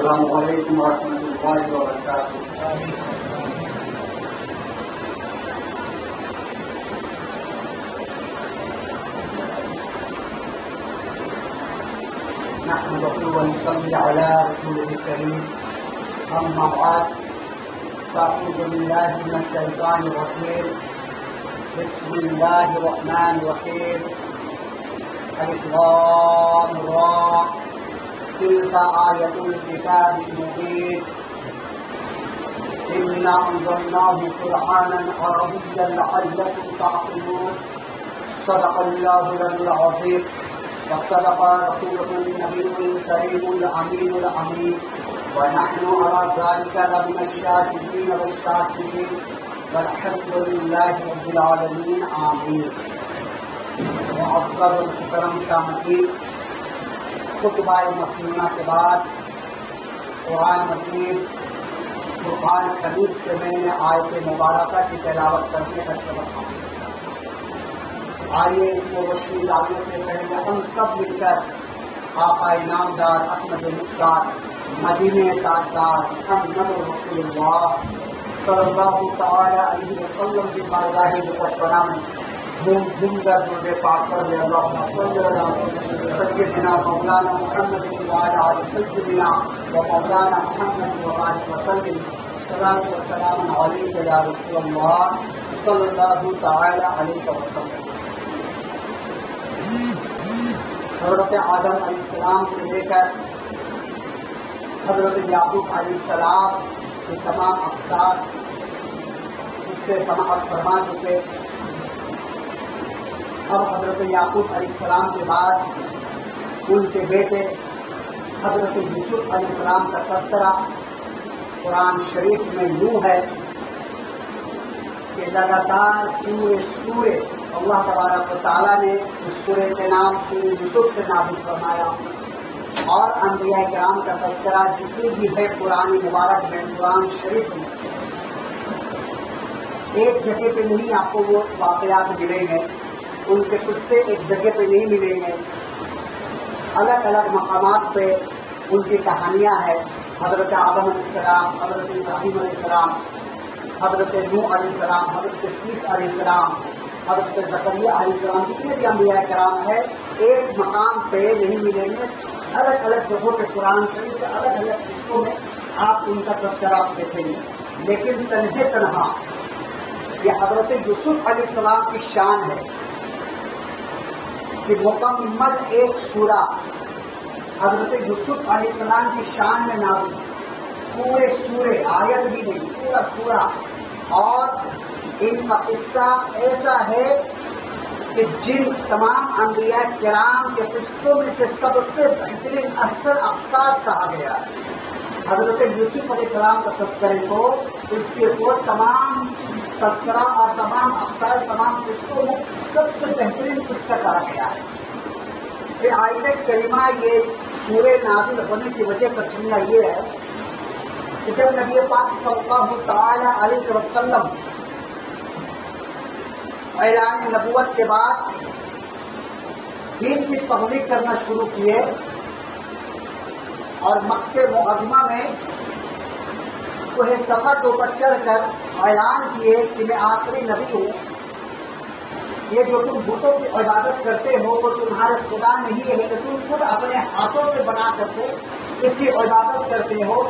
السلام علیکم ورحمۃ اللہ وبرکاتہ۔ نحمده ونصلي على رسوله الكريم، أما بعد فأعوذ بالله من الشيطان الرجيم، بسم الله الرحمن الرحيم، الف لام را تلك آية الكتاب المبين، إنا أنزلناه قرآنا عربيا لعلكم تعقلون، صدق الله العلي العظيم وصدق رسوله النبي الكريم الأمين الأمين، ونحن على ذلك لمن الشاهدين والشاكرين، والحمد لله رب العالمين، آمين۔ معزز محترم شامعین، خطبہ مسنونہ کے بعد قرآن مجید فرقان حمید سے میں نے آیت مبارکہ کی تلاوت کر کے حج رکھا۔ آئیے اس کو روشنی ڈالنے سے پہلے ہم سب مل کر آقا نامدار احمد مختار مدینہ تاجدار محمد رسول اللہ صلی اللہ تعالی علیہ وسلم کی بارگاہ مقدسہ میں گھوم کر درود پاک پڑھ لے۔ اللہم صل علی سیدنا مولانا محمد وعلی آل سیدنا و مولانا محمد وبارک وسلم، صلاۃ و سلام علیک یا رسول اللہ صلی اللہ تعالی علیہ وسلم۔ حضرت آدم علیہ السلام سے لے کر حضرت یعقوب علیہ السلام کے تمام اقساط اس سے سماعت فرما چکے۔ اب حضرت یعقوب علیہ السلام کے بعد ان کے بیٹے حضرت یوسف علیہ السلام کا تذکرہ قرآن شریف میں یوں ہے کہ لگاتار پورے سورے اللہ تبارک و تعالیٰ نے اس سورے کے نام سورہ یوسف سے نازل فرمایا، اور انبیاء کرام کا تذکرہ جتنی بھی ہے قرآن مبارک میں، قرآن شریف میں، ایک جگہ پہ نہیں آپ کو وہ واقعات ملیں گے، ان کے خود سے ایک جگہ پہ نہیں ملیں گے، الگ الگ مقامات پہ ان کی کہانیاں ہیں۔ حضرت آدم علیہ السلام، حضرت ابراہیم علیہ السلام، حضرت نوح علیہ السلام، حضرت عیسیٰ علیہ السلام، حضرت زکریا علیہ السلام، جتنے بھی انبیاء کرام ہیں ایک مقام پہ نہیں ملیں گے، الگ الگ جگہوں پہ قرآن شریف کے الگ الگ حصوں میں آپ ان کا تذکرہ دیکھیں گے۔ لیکن تنہا یہ حضرت یوسف علیہ السلام کی شان ہے کہ مکمل ایک سورہ حضرت یوسف علیہ السلام کی شان میں نازل، پورے سورے، آیت بھی نہیں، پورا سورہ، اور ان کا قصہ ایسا ہے کہ جن تمام انبیاء کرام کے قصوں میں سے سب سے بہترین احسن اقصاص کہا گیا ہے۔ حضرت یوسف علیہ السلام کا تذکرے کو اس سے وہ تمام تذکرہ اور تمام اقصاص، تمام قصوں میں سب سے بہترین قصہ کہا گیا ہے۔ کہ آیت کریمہ یہ سورہ نازل ہونے کی وجہ تسمیہ یہ ہے کہ جب نبی پاک صلی اللہ تعالی علیہ وسلم اعلان نبوت کے بعد دین کی تبلیغ کرنا شروع کیے، اور مکہ معظمہ میں کوہ صفا کے اوپر چڑھ کر اعلان کیے کہ میں آخری نبی ہوں، یہ جو تم بتوں کی عبادت کرتے ہو وہ تمہارے خدا نہیں ہے کہ تم خود اپنے ہاتھوں سے بنا کرتے اس کی عبادت کرتے ہو،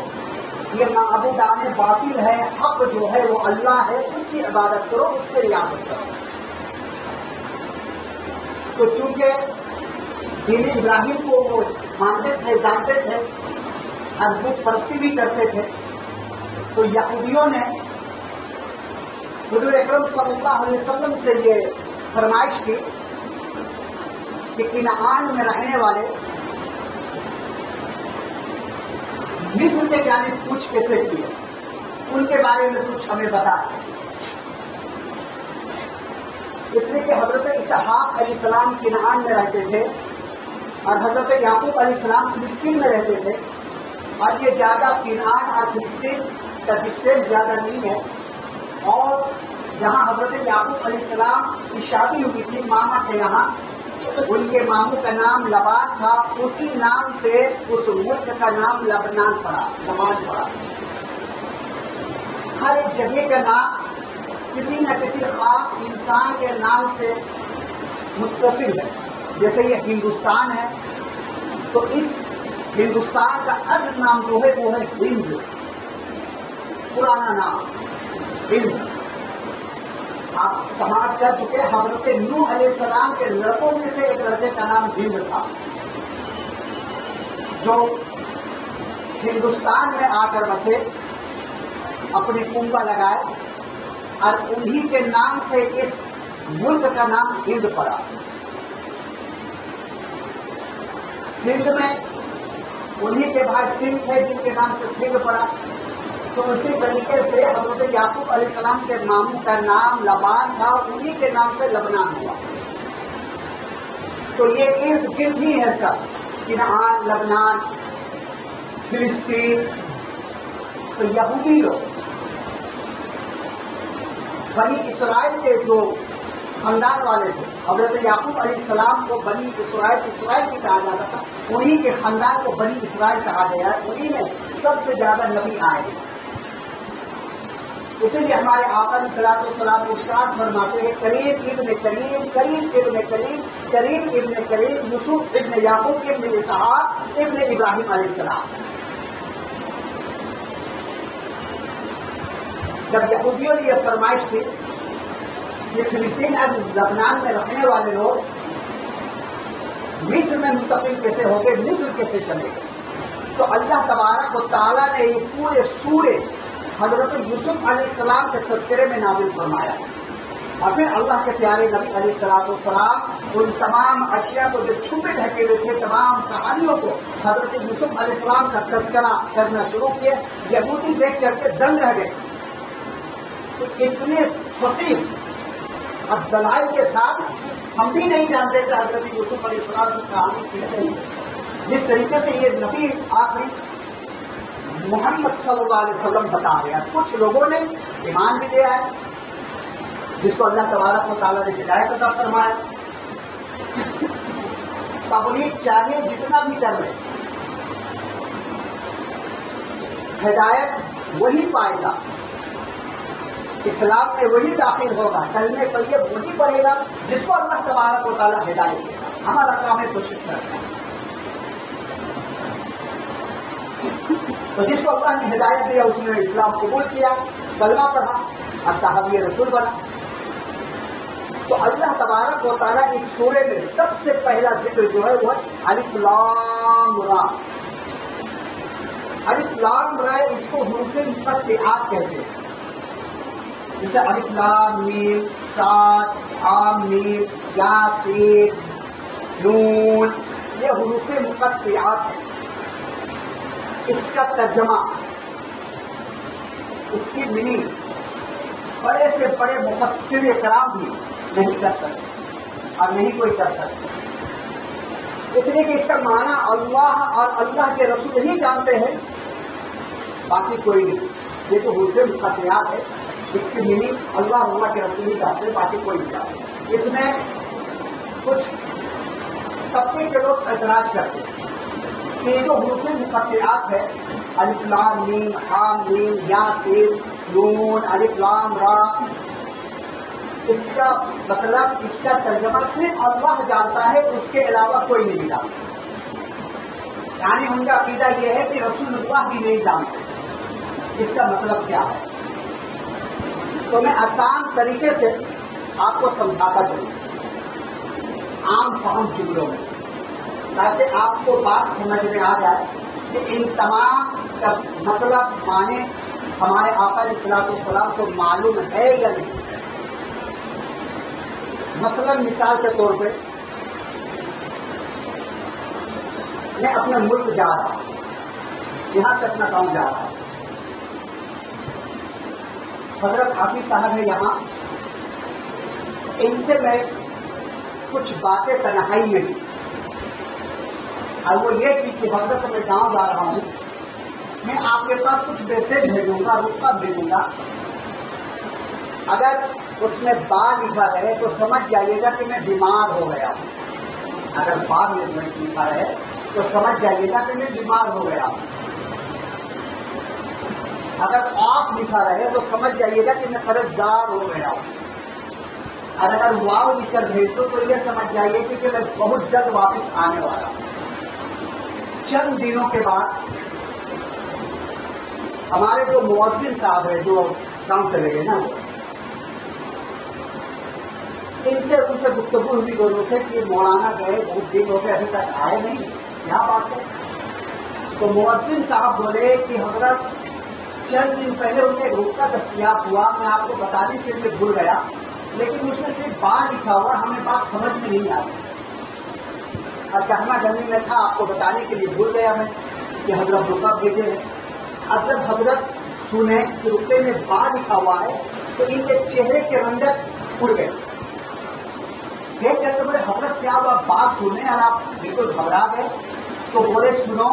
یہ معبودان باطل ہے، حق جو ہے وہ اللہ ہے، اس کی عبادت کرو، اس کی ریاضت کرو۔ تو چونکہ دین ابراہیم کو وہ مانتے تھے، جانتے تھے، اور بت پرستی بھی کرتے تھے، تو یہودیوں نے حضور اکرم صلی اللہ علیہ وسلم سے یہ فرمائش کی کہ کنعان میں رہنے والے مصر کے جانب کچھ کیسے کیے، ان کے بارے میں کچھ ہمیں بتا۔ اس لیے کہ حضرت اسحاق علیہ السلام کنعان میں رہتے تھے اور حضرت یعقوب علیہ السلام فلسطین میں رہتے تھے، اور یہ زیادہ کنعان اور فلسطین کا ڈسٹینس زیادہ نہیں ہے، اور جہاں حضرت یعقوب علیہ السلام کی شادی ہوئی تھی ماما کے یہاں، ان کے ماموں کا نام لبان تھا، اسی نام سے اس ملک کا نام لبنان پڑا، لبان پڑا۔ ہر ایک جگہ کا نام کسی نہ کسی خاص انسان کے نام سے متصل ہے۔ جیسے یہ ہندوستان ہے تو اس ہندوستان کا اصل نام جو ہے وہ ہے ہند، پرانا نام ہند۔ آپ سماعت کر چکے حضرت نوح علیہ السلام کے لڑکوں میں سے ایک لڑکے کا نام ہند تھا، جو ہندوستان میں آ کر بسے، اپنے کنبہ لگائے، اور انہی کے نام سے اس ملک کا نام ہند پڑا۔ سندھ میں انہی کے بھائی سنگھ ہے جن کے نام سے سنگھ پڑا۔ تو اسی طریقے سے حضرت یعقوب علیہ السلام کے ماموں کا نام لبان تھا، انہی کے نام سے لبنان ہوا۔ تو یہ ارد گرد ہی ہے سب، کنعان، لبنان، فلسطین۔ تو یہودی لوگ بنی اسرائیل کے جو خاندان والے تھے، حضرت یعقوب علیہ السلام کو بنی اسرائیل کی کہا جاتا تھا، انہی کے خاندان کو بنی اسرائیل کہا گیا ہے، انہی میں سب سے زیادہ نبی آئے ہیں۔ اسی لیے ہمارے آقا علیہ الصلوۃ والسلام ارشاد فرماتے ہیں کریم ابن کریم، کریم ابن کریم، کریم ابن کریم، یوسف ابن یعقوب ابن اسحاق ابن ابراہیم علیہ السلام۔ جب یہودیوں نے یہ فرمائش کی کہ فلسطین اب لبنان میں رہنے والے لوگ مصر میں منتقل کیسے ہو گئے، مصر کیسے چلے گئے، تو اللہ تبارک و تعالیٰ نے یہ پورے سورے حضرت یوسف علیہ السلام کے تذکرے میں نازل فرمایا، اور پھر اللہ کے پیارے نبی علیہ الصلوۃ والسلام ان تمام اشیاء کو جو چھپے ڈھکے ہوئے تھے، تمام کہانیوں کو حضرت یوسف علیہ السلام کا تذکرہ کرنا شروع کیے۔ یہودی دیکھ کر کے دنگ رہ گئے، تو اتنے فصیح اور دلائل کے ساتھ ہم بھی نہیں جانتے کہ حضرت یوسف علیہ السلام کی کہانی کیسے ہوئی، جس طریقے سے یہ نبی آخری محمد صلی اللہ علیہ وسلم بتا رہے ہیں۔ کچھ لوگوں نے ایمان بھی لیا ہے، جس کو اللہ تبارک و تعالیٰ نے ہدایت عطا فرمایا۔ تبلیغ چاہے جتنا بھی کر لے، ہدایت وہی پائے گا، اسلام میں وہی داخل ہوگا، کلمہ طیب وہی پڑھے گا جس کو اللہ تبارک و تعالیٰ ہدایت دے گا۔ ہمارا کام ہے کوشش کرنا، تو جس کو اللہ نے ہدایت دیا اس نے اسلام قبول کیا، کلمہ پڑھا اور صحابی رسول بنا۔ تو اللہ تبارک و تعالیٰ اس سورے میں سب سے پہلا ذکر جو ہے وہ الف لام را۔ الف لام را اس کو حروف مقطعات کہتے ہیں، جیسے الف لام میم، صاد، حام میم، یا سین، نون، یہ حروف مقطعات ہیں۔ اس کا ترجمہ، اس کی میننگ بڑے سے بڑے مفسر کرام بھی نہیں کر سکتے اور نہیں کوئی کر سکتے، اس لیے کہ اس کا معنی اللہ اور اللہ کے رسول ہی جانتے ہیں، باقی کوئی نہیں۔ یہ جو حروف مقطعات ہے اس کی میننگ اللہ اور اللہ کے رسول ہی جانتے ہیں، باقی کوئی نہیں جانتے۔ اس میں کچھ طبقے کے لوگ اعتراض کرتے ہیں کہ یہ جو حروف مقطعات ہے، الف لام میم، حام میم، یا سین، نون، الف لام را، اس کا مطلب، اس کا ترجمہ صرف اللہ جانتا ہے، اس کے علاوہ کوئی نہیں جانتا۔ یعنی ان کا عقیدہ یہ ہے کہ رسول اللہ بھی نہیں جانتے اس کا مطلب کیا ہے۔ تو میں آسان طریقے سے آپ کو سمجھاتا چلوں، عام فہم جملوں میں، تاکہ آپ کو بات سمجھ میں آ جائے کہ ان تمام کا مطلب معنی ہمارے آقا علیہ الصلوۃ والسلام کو معلوم ہے یا نہیں۔ مثلا مثال کے طور پہ میں اپنے ملک جا رہا ہوں، یہاں سے اپنا گاؤں جا رہا ہوں، حضرت حافظ صاحب ہے یہاں، ان سے میں کچھ باتیں تنہائی میں کی، اور وہ یہ کہ حضرت میں گاؤں جا رہا ہوں، میں آپ کے پاس کچھ میسج بھیجوں گا، رقبہ بھیجوں گا، اگر اس میں با لکھا رہے تو سمجھ جائیے گا کہ میں بیمار ہو گیا ہوں، اگر با میں لکھا رہے تو سمجھ جائیے گا کہ میں بیمار ہو گیا. اگر آپ لکھا رہے تو سمجھ جائیے گا کہ میں قرضدار ہو گیا ہوں. اور اگر واو لکھ کر بھیج دو تو یہ سمجھ جائیے کہ میں بہت جلد واپس آنے والا ہوں. چند دنوں کے بعد ہمارے جو مؤذن صاحب ہیں جو کام چلے گئے نا، ان سے گفتگو ہوئی دونوں سے کہ مولانا گئے بہت دن ہو گئے ابھی تک آئے نہیں، کیا بات ہے؟ تو مؤذن صاحب بولے کہ حضرت چند دن پہلے ان کے گروپ کا دستیاب ہوا، میں آپ کو بتانے کے لیے بھول گیا، لیکن اس میں صرف بات لکھا ہوا، ہمیں بات سمجھ میں نہیں آئی اور کہنا گھرنے میں تھا آپ کو بتانے کے لیے بھول گیا میں کہ حضرت رکا بھیجے ہیں. اب جب حضرت سنے کہ رکے میں بات لکھا ہوا ہے تو ان کے چہرے کے رنجت اڑ گئے. دیکھ کر کے بولے حضرت کیا ہوا بات سننے اور آپ بالکل گھبرا گئے. تو بولے سنو،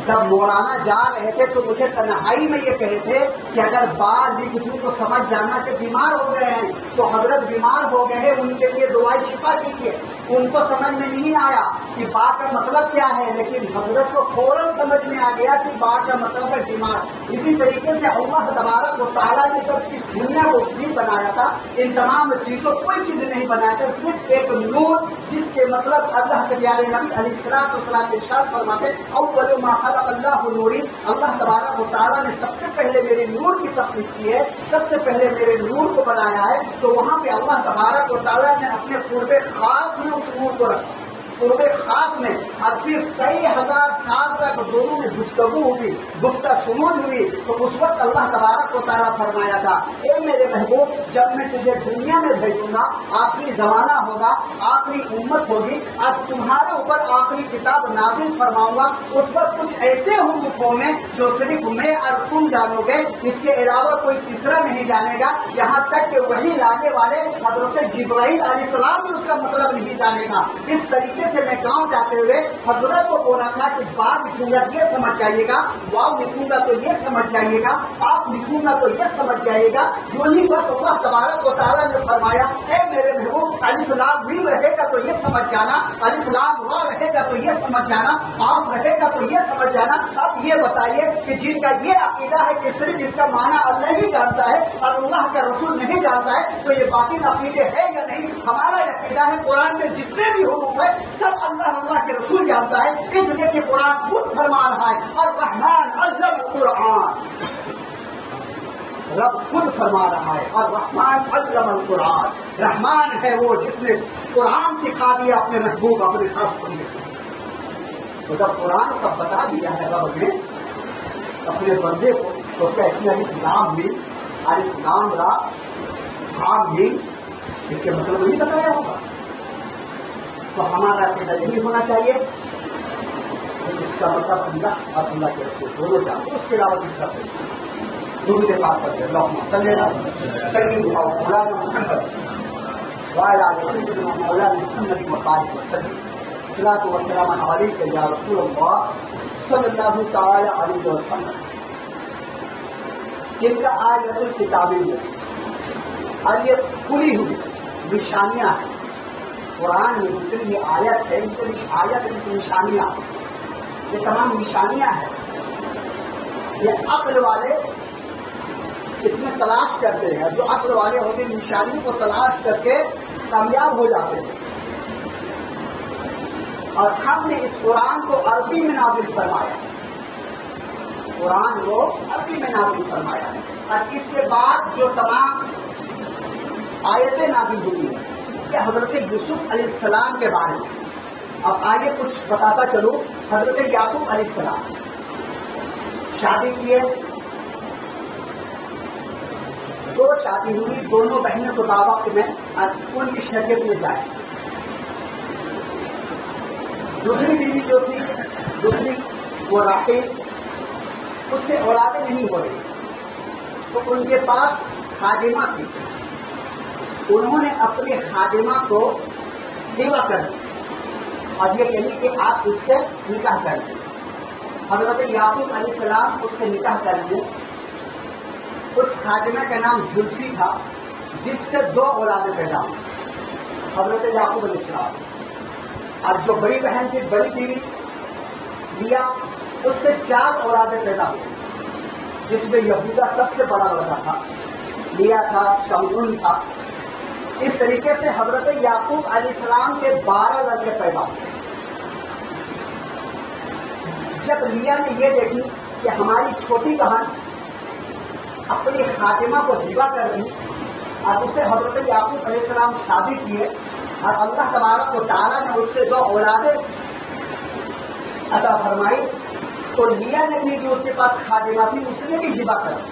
جب مولانا جا رہے تھے تو مجھے تنہائی میں یہ کہے تھے کہ اگر بار لکھ دوں تو سمجھ جانا کہ بیمار ہو گئے ہیں. تو حضرت بیمار ہو گئے ہیں، ان کے لیے دعائی شفا کیجیے. ان کو سمجھ میں نہیں آیا کہ بات کا مطلب کیا ہے، لیکن حضرت کو فوراً سمجھ میں آ گیا کہ بات کا مطلب ہے بیمار. اسی طریقے سے اللہ تبارک و تعالیٰ نے جب اس دنیا کو بھی بنایا تھا، ان تمام چیزوں کوئی چیز نہیں بنایا تھا، صرف ایک نور، جس کے مطلب اللہ کے پیارے نبی علیہ السلام ارشاد فرماتے اول ما خلق اللہ نوری، اللہ تبارک و تعالیٰ نے سب سے پہلے میرے نور کی تخلیق کی ہے، سب سے پہلے میرے نور کو بنایا ہے. تو وہاں پہ اللہ تبارک و تعالیٰ نے اپنے قرب خاص میں اس نور کو رکھا، قرب خاص میں. اور پھر کئی ہزار سال تک دونوں میں گفتگو ہوئی، گفتہ شنود ہوئی. تو اس وقت اللہ تبارک و تعالیٰ فرمایا تھا اے میرے محبوب جب میں تجھے دنیا میں بھیجوں گا، آخری زمانہ ہوگا، آخری امت ہوگی اور تمہارے اوپر آخری کتاب نازل فرماؤں گا، اس وقت کچھ ایسے حروف ہوں گے جو صرف میں اور تم جانو گے، اس کے علاوہ کوئی تیسرا نہیں جانے گا. یہاں تک کہ وہی لانے والے حضرت جبرائیل علیہ السلام بھی اس کا مطلب نہیں جانے گا. اس طریقے سے میں گاؤں جاتے ہوئے حضرت کو بولا تھا کہ بات لکھوں گا یہ سمجھ جائیے گا، واو لکھوں گا تو یہ سمجھ جائیے گا، آپ لکھوں گا تو یہ سمجھ جائیے گا. یوں ہی بس اللہ تبارک و تعالیٰ نے فرمایا اے میرے محبوب الف لام میم رہے گا تو یہ سمجھ جانا، الف لام را رہے گا تو یہ سمجھ جانا، آپ رہے گا تو یہ سمجھ جانا. اب یہ بتائیے کہ جن کا یہ عقیدہ ہے کہ صرف اس کا معنی اللہ ہی جانتا ہے اور اللہ کا رسول نہیں جانتا ہے، تو یہ باقی عقیدے ہے یا نہیں؟ ہمارا عقیدہ ہے قرآن میں جتنے بھی حروف ہے سب اللہ کے رسول جانتا ہے، اس لیے کہ قرآن خود فرما رہا ہے اور رحمان علم القرآن، رب خود فرما رہا ہے اور رحمان علم القرآن، رحمان ہے وہ جس نے قرآن سکھا دیا اپنے محبوب اپنے خاص بندے کو. تو جب قرآن سب بتا دیا ہے رب نے اپنے بندے کو، تو کیا اس میں الف لام میم، الف لام را، حام میم، اس کے مطلب نہیں بتایا ہوگا؟ تو ہمارا عقیدہ یہی ہونا چاہیے اس کا مطلب اللہ اور اللہ کے رسول دونوں جانتے، اس کے علاوہ دوسرا کوئی درود پاک کرتے اللہم صلی علی سیدنا مولانا محمد وعلی آل سیدنا مولانا محمد وبارک وسلم. الصلاۃ والسلام علیک یا رسول اللہ صلی اللہ تعالی علیہ وسلم. جن کا آیت الکتابی ہے اور یہ کھلی ہوئی نشانیاں ہیں قرآن میں، جتنی یہ آیت ہے ان کی آیت ان کی نشانیاں، یہ تمام نشانیاں ہیں. یہ عقل والے اس میں تلاش کرتے ہیں، جو عقل والے ہوتے ہیں نشانیوں کو تلاش کر کے کامیاب ہو جاتے ہیں. اور ہم نے اس قرآن کو عربی میں نازل فرمایا، قرآن کو عربی میں نازل فرمایا، اور اس کے بعد جو تمام آیتیں نازل ہوئی ہیں یہ حضرت یوسف علیہ السلام کے بارے میں. اب آگے کچھ بتاتا چلوں. حضرت یعقوب علیہ السلام شادی کیے، دو شادی ہوئی، دونوں بہنیں تو دعوت میں ان کی شریعت میں جائے. دوسری بیوی جو تھی، دوسری وہ راحیل، اس سے اولادیں نہیں ہو رہی، تو ان کے پاس خادمہ تھی. انہوں نے اپنے خادمہ کو بیوہ کر دی اور یہ کہی کہ آپ اس سے نکاح کر دیں. حضرت یعقوب علیہ السلام اس سے نکاح کر لیں. اس خادمہ کا نام زلفی تھا جس سے دو اولادیں پیدا ہوئی. حضرت یعقوب علیہ السلام اور جو بڑی بہن تھی بڑی بیوی لیا، اس سے 4 اولادیں پیدا ہوئی، جس میں یہودا سب سے بڑا لڑکا تھا، لیا تھا، شمعون تھا۔ اس طریقے سے حضرت یعقوب علیہ السلام کے 12 لڑکے پیدا ہوئے۔ جب لیا نے یہ دیکھی کہ ہماری چھوٹی بہن اپنی خاتمہ کو ہبہ کر دی اور اسے حضرت یعقوب علیہ السلام شادی کیے، اور اللہ تبارک و تعالیٰ نے اس سے 2 اولادیں عطا فرمائی، تو لیا نے بھی جو اس کے پاس خاتمہ تھی اس نے بھی ہبہ کر دی،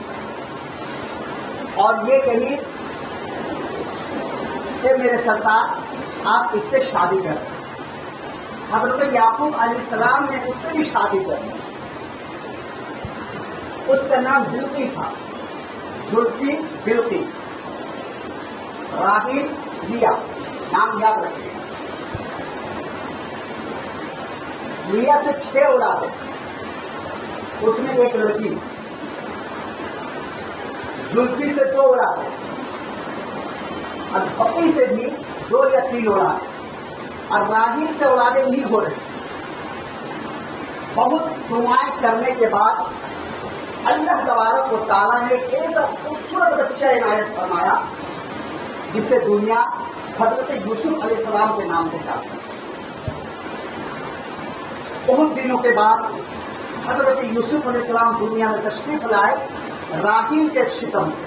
اور یہ کہی کہ میرے سرکار آپ اس سے شادی کریں۔ حضرت یعقوب علیہ السلام نے اس سے بھی شادی کر دی۔ اس کا نام بلقی تھا، زلفی بلقی، راحیل لیا، نام یاد رکھیے۔ لیا سے 6 اولاد، اس میں 1 لڑکی، زلفی سے 2 اولاد، اور بقی سے بھی 2 یا 3 اولاد، اور راحیل سے اولادیں نہیں ہو رہی۔ بہت دعائیں کرنے کے بعد اللہ تبارک و تعالیٰ نے ایک ایسا خوبصورت بچہ عنایت فرمایا جسے دنیا حضرت یوسف علیہ السلام کے نام سے جانتی ہے۔ بہت دنوں کے بعد حضرت یوسف علیہ السلام دنیا میں تشریف لائے راحیل کے شکم سے۔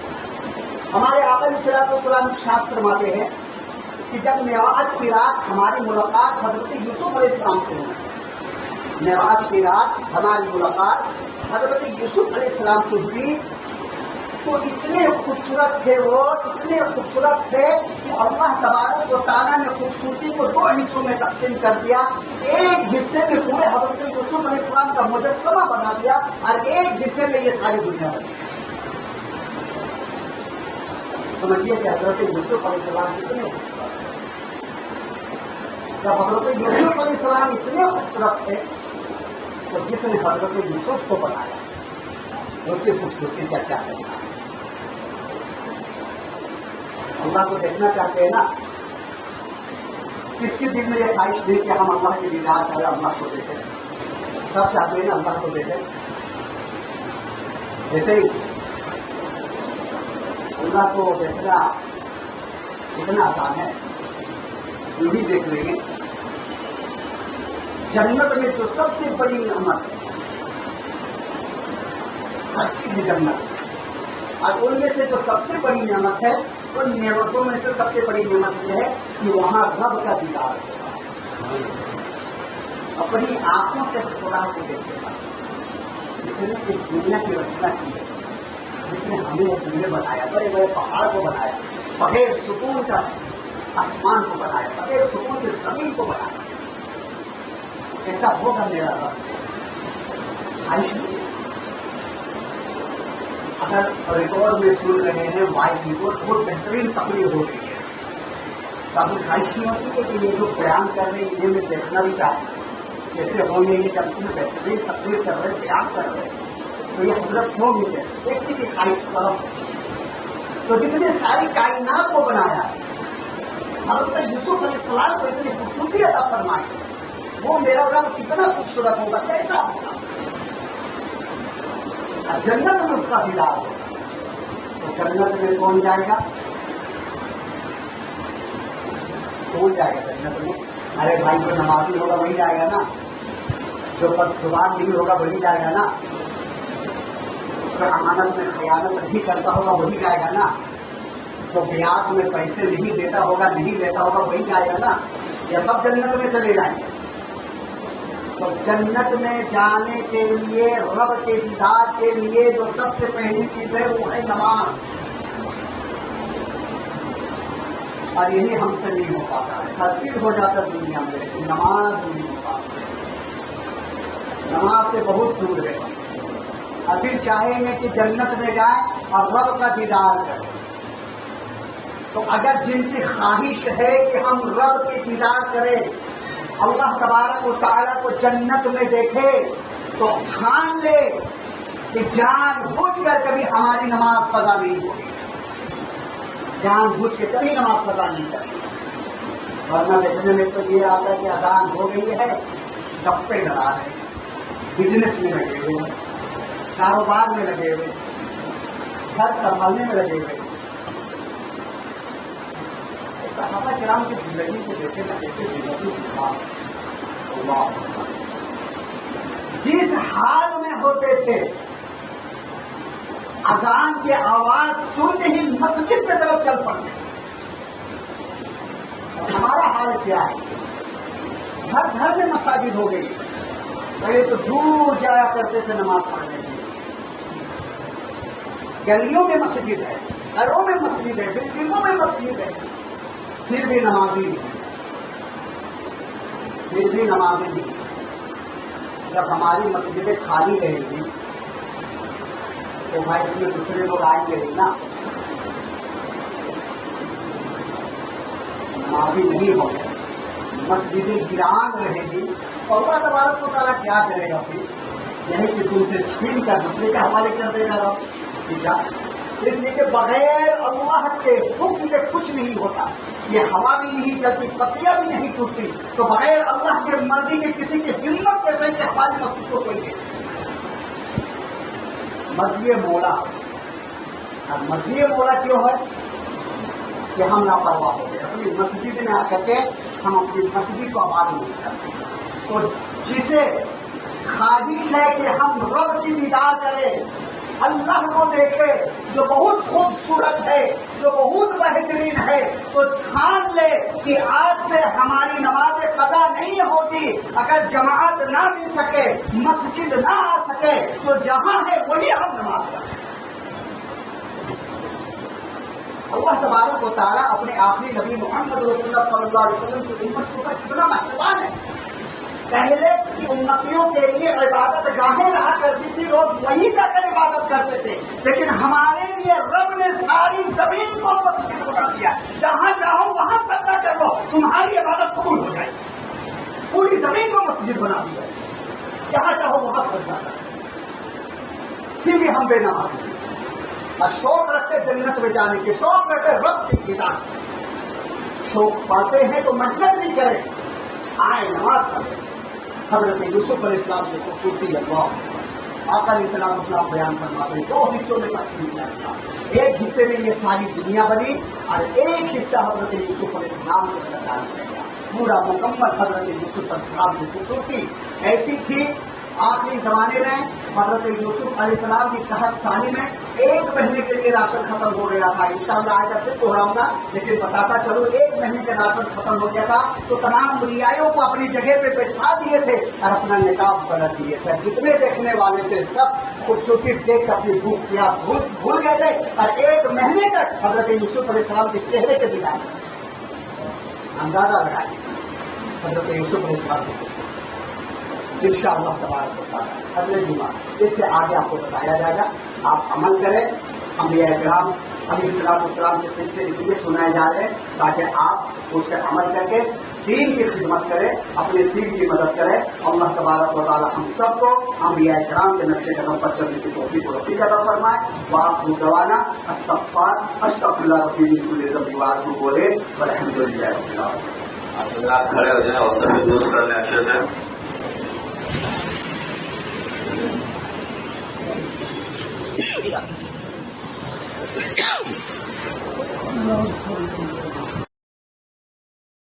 ہمارے آقا علیہ السلام ارشاد فرماتے ہیں کہ جب معراج کی رات ہماری ملاقات حضرت یوسف علیہ السلام سے ہوئی، معراج کی رات ہماری ملاقات حضرت یوسف علیہ السلام سے ہوئی، تو اتنے خوبصورت تھے وہ، اتنے خوبصورت تھے کہ اللہ تبارک و تعالیٰ نے خوبصورتی کو 2 حصوں میں تقسیم کر دیا۔ ایک حصے میں پورے حضرت یوسف علیہ السلام کا مجسمہ بنا دیا، اور ایک حصے میں یہ ساری دنیا بنی۔ سمجھیے کہ حضرت یوسف علیہ السلام کتنے خوبصورت تھے۔ جب حضرت یوسف علیہ السلام اتنے خوبصورت تھے تو جس نے حضرت یوسف کو بنایا اس کی خوبصورتی کا کیا کرنا ہے؟ اللہ کو دیکھنا چاہتے ہیں نا، کس کے دل میں یہ خواہش نہیں کہ ہم اللہ کی دیدار کریں، اللہ کو دیکھیں؟ سب چاہتے ہیں نا اللہ کو دیکھیں۔ ایسے ہی اللہ کو دیکھنا اتنا آسان ہے، یہ بھی دیکھ لیں گے۔ جنت میں جو سب سے بڑی نعمت ہے، ہر چیز ہے جنت، اور ان میں سے جو سب سے بڑی نعمت ہے، ان نعمتوں میں سے سب سے بڑی نعمت یہ ہے کہ وہاں رب کا دیدار ہوگا، اپنی آنکھوں سے خدا کو دیکھے گا، جس نے اس دنیا کی رچنا کی ہے، جس نے ہمیں دنیا بنایا، بڑے بڑے پہاڑ کو بنایا، بغیر سکون کا آسمان کو بنایا، بغیر سکون کی زمین کو بنایا۔ ایسا ہوگا میرا رب، خواہش نہیں۔ اگر ریکارڈ میں سن رہے ہیں وائس ریکارڈ بہت بہترین تقریر ہو رہی ہے، تو آپ کی خواہش نہیں ہوتی ہے کہ یہ جو بیان کر رہے ہیں انہیں میں دیکھنا بھی چاہتے ہیں کیسے ہونے، یہ جب تم بہترین تقریر کر رہے بیان کر رہے تو یہ حضرت ہوں گی کیسے؟ دیکھنے کی خواہش طرف۔ تو جس نے ساری کائنات کو بنایا، حضرت یوسف علیہ السلام کو اتنی خوبصورتی عطا فرمائی، وہ میرا رب کتنا خوبصورت ہوگا، کیسا ہوگا؟ جنت میں اس کا دیدار ہوگا، تو جنت میں کون جائے گا؟ کون جائے گا جنت میں؟ ارے بھائی جو نمازی ہوگا وہی جائے گا نا، جو بدزبان نہیں ہوگا وہی جائے گا نا، اس کا امانت میں خیانت نہیں کرتا ہوگا وہی جائے گا نا، جو بیاض میں پیسے نہیں دیتا ہوگا نہیں لیتا ہوگا وہی جائے گا نا، یا سب جنت میں چلے جائیں گے؟ تو جنت میں جانے کے لیے، رب کے دیدار کے لیے جو سب سے پہلی چیز ہے وہ ہے نماز، اور یہی ہم سے نہیں ہو پاتا ہے۔ ہر چیز ہو جاتا ہے دنیا میں، لیکن نماز نہیں ہو پاتا، نماز سے بہت دور ہے۔ اور پھر چاہیں گے کہ جنت میں جائیں اور رب کا دیدار کریں، تو اگر جن کی خواہش ہے کہ ہم رب کے دیدار کریں، اللہ تبارک و تعالیٰ کو جنت میں دیکھے، تو ٹھان لے کہ جان بوجھ کر کبھی ہماری نماز قضا نہیں ہوگی، جان بوجھ کے کبھی نماز قضا نہیں کریں۔ ورنہ دیکھنے میں تو یہ آتا ہے کہ اذان ہو گئی ہے، گپے لڑا رہے ہیں، بزنس میں لگے ہوئے ہیں، کاروبار میں لگے ہوئے، گھر سنبھالنے میں لگے ہوئے. صحابہ کرام کی زندگی کو دیکھے نا کیسے زندگی گزارا. اللہ جس حال میں ہوتے تھے اذان کی آواز سنتے ہی مسجد کی طرف چل پڑتے. ہمارا حال کیا ہے؟ ہر گھر میں مساجد ہو گئی. پہلے تو دور جایا کرتے تھے نماز پڑھنے کے لیے. گلیوں میں مسجد ہے، گھروں میں مسجد ہے، بلڈنگوں میں مسجد ہے، پھر بھی نمازی نہیں. پھر بھی نمازی نہیں. جب ہماری مسجدیں خالی رہیں گی تو بھائی اس میں دوسرے لوگ آئیں گے نہیں نا. نمازی نہیں ہو گئے، مسجدیں ویران رہے گی اور اللہ تبارک و تعالیٰ کیا کرے گا؟ پھر یہی کہ تم سے چھین کر دوسرے کے حوالے کر دے گا. ٹھیک ہے، اس لیے کہ بغیر اللہ کے حکم کے کچھ نہیں ہوتا. یہ ہوا بھی نہیں چلتی، پتیاں بھی نہیں ٹوٹتی، تو بغیر اللہ کے مرضی کے کسی کی ہمت کیسے کہ ہماری مسجد کو کوئی دے. مرضی مولا. اب مرضی مولا کیوں ہے؟ کہ ہم لاپرواہ ہو گئے. اپنی مسجد میں آ کر کے ہم اپنی مسجد کو آباد نہیں کرتے. تو جسے خواہش ہے کہ ہم رب کی دیدار کریں، اللہ کو دیکھے جو بہت خوبصورت ہے، جو بہت بہترین ہے، تو ٹھان لے کہ آج سے ہماری نماز قضا نہیں ہوتی. اگر جماعت نہ مل سکے، مسجد نہ آ سکے، تو جہاں ہے وہی ہم نماز پڑھیں. اللہ تبارک و تعالیٰ اپنے آخری نبی محمد رسول اللہ صلی اللہ علیہ وسلم کی امت کے اوپر کتنا مہربان ہے. پہلے کی امتیوں کے لیے عبادت گاہیں رہا کرتی تھی، لوگ وہی جا کر عبادت کرتے تھے. لیکن ہمارے لیے رب نے ساری زمین کو مسجد بنا دیا. جہاں چاہو وہاں سجدہ کر لو، تمہاری عبادت قبول ہو جائے. پوری زمین کو مسجد بنا دیا، جہاں چاہو وہاں سجدہ کر. پھر بھی ہم بے نماز ہیں. اور شوق رکھتے جنت میں جانے کے، شوق رکھتے رب کی دیدار. شوق پاتے ہیں تو محنت بھی کریں، آئے نماز پڑھیں. حضرت یوسف علیہ السلام کی خوبصورتی اللہ آقا علیہ السلام بیان فرماتے ہیں. 2 حصوں میں تقسیم کیا تھا. ایک حصے میں یہ ساری دنیا بنی اور ایک حصہ حضرت یوسف علیہ السلام کو بیان کیا گیا. پورا مکمل حضرت یوسف علیہ السلام کی خوبصورتی ایسی تھی. آخری زمانے میں حضرت یوسف علیہ السلام کی 61 سالی میں 1 مہینے کے لیے راشن ختم ہو گیا تھا. انشاءاللہ آج پھر دہراؤں گا، لیکن بتاتا چلو 1 مہینے کا راشن ختم ہو گیا تھا تو تمام رعایوں کو اپنی جگہ پہ بٹھا دیے تھے اور اپنا نقاب پلٹ دیے تھے. جتنے دیکھنے والے تھے سب خوبصورتی دیکھ کر اپنی بھوک پیاس بھول گئے تھے. اور 1 مہینے تک حضرت یوسف علیہ السلام کے چہرے کے دکھائے اندازہ لگائے حضرت یوسف علیہ السلام کے. انشاءاللہ تبارک و تعالیٰ اگلے جمعہ اس سے آگے آپ کو بتایا جائے گا. آپ عمل کریں. انبیاء کرام علیہ السلام کے قصے اس لیے سنائے جا رہے ہیں تاکہ آپ اس پر عمل کر کے دین کی خدمت کریں، اپنے دین کی مدد کریں. اللہ تبارک و تعالیٰ ہم سب کو انبیاء کرام کے نقش قدم پر چلنے کی توفیق و رفیق عطا فرمائے. وآخر دعوانا استغفر اللہ ربی من کل ذنب واتوب الیہ والحمد للہ رب العالمین. آپ کھڑے ہو جائیں اور تبھی دوست کر لیں اچھے سے. اللہ